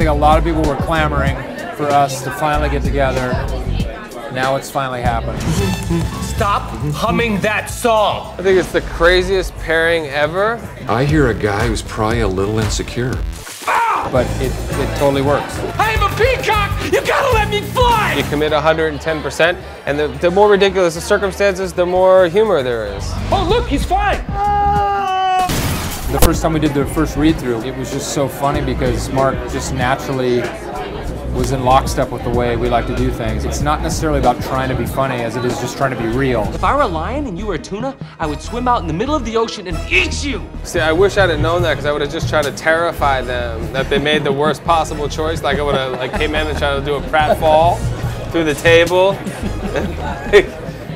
think a lot of people were clamoring for us to finally get together. Now it's finally happening. Stop humming that song. I think it's the craziest pairing ever. I hear a guy who's probably a little insecure. But it totally works. I am a peacock! You gotta let me fly! You commit 110%, and the more ridiculous the circumstances, the more humor there is. Oh, look, he's flying! The first time we did the first read-through, it was just so funny because Mark just naturally was in lockstep with the way we like to do things. It's not necessarily about trying to be funny as it is just trying to be real. If I were a lion and you were a tuna, I would swim out in the middle of the ocean and eat you! See, I wish I'd have known that because I would have just tried to terrify them that they made the worst possible choice. Like I would have came in and tried to do a pratfall through the table,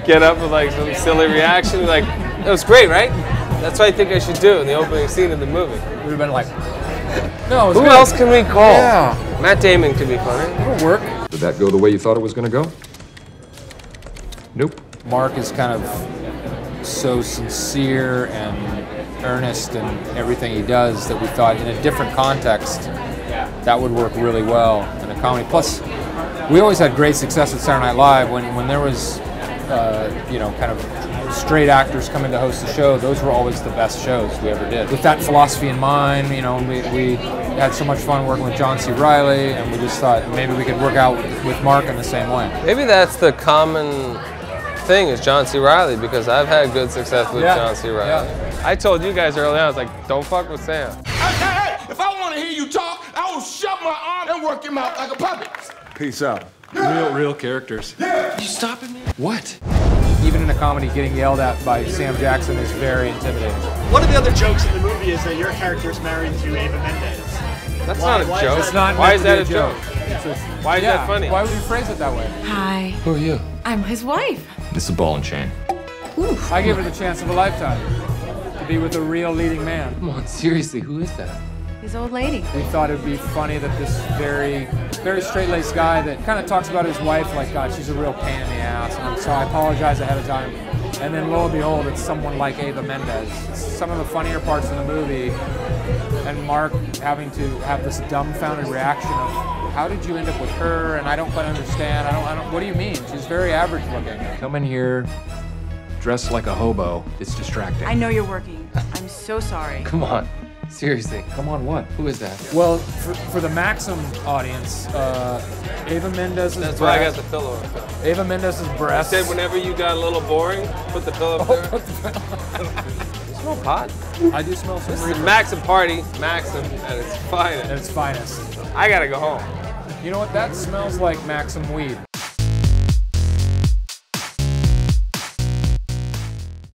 get up with like some silly reaction. Like, that was great, right? That's what I think I should do in the opening scene of the movie. We'd have been like, no, who else can we call? Yeah. Matt Damon could be funny. It'll work. Did that go the way you thought it was going to go? Nope. Mark is kind of so sincere and earnest in everything he does that we thought in a different context that would work really well in a comedy. Plus, we always had great success at Saturday Night Live when there was, you know, kind of straight actors coming to host the show. Those were always the best shows we ever did. With that philosophy in mind, you know, we had so much fun working with John C. Reilly, and we just thought maybe we could work out with Mark in the same way. Maybe that's the common thing is John C. Reilly, because I've had good success with John C. Reilly. Yeah. I told you guys early on, I was like, don't fuck with Sam. Hey, if I want to hear you talk, I will shove my arm and work him out like a puppet. Peace out. Real characters. You stopping me? What? Even in a comedy, getting yelled at by Sam Jackson is very intimidating. One of the other jokes in the movie is that your character is married to Eva Mendes. That's not a joke. It's not Why meant is to that be a joke? Why is that funny? Why would you phrase it that way? Hi. Who are you? I'm his wife. This is Ball and Chain. I gave her the chance of a lifetime to be with a real leading man. Come on, seriously, who is that? His old lady. They thought it would be funny that this very straight-laced guy that kind of talks about his wife like, God, she's a real pain in the ass, and so I apologize ahead of time. And then lo and behold, it's someone like Eva Mendes. It's some of the funnier parts in the movie, and Mark having to have this dumbfounded reaction of, how did you end up with her? And I don't quite understand. I don't. What do you mean? She's very average looking. Come in here, dressed like a hobo. It's distracting. I know you're working. I'm so sorry. Come on, seriously. Come on, what? Who is that? Well, for the Maxim audience, Eva Mendes' That's why I got the pillow. Eva Mendes' I breasts. said whenever you got a little boring, put the pillow up there. You smell pot. I do smell some This is reefer. Maxim party. Maxim at its finest. At its finest. I gotta go home. You know what? That smells like Maxim weed.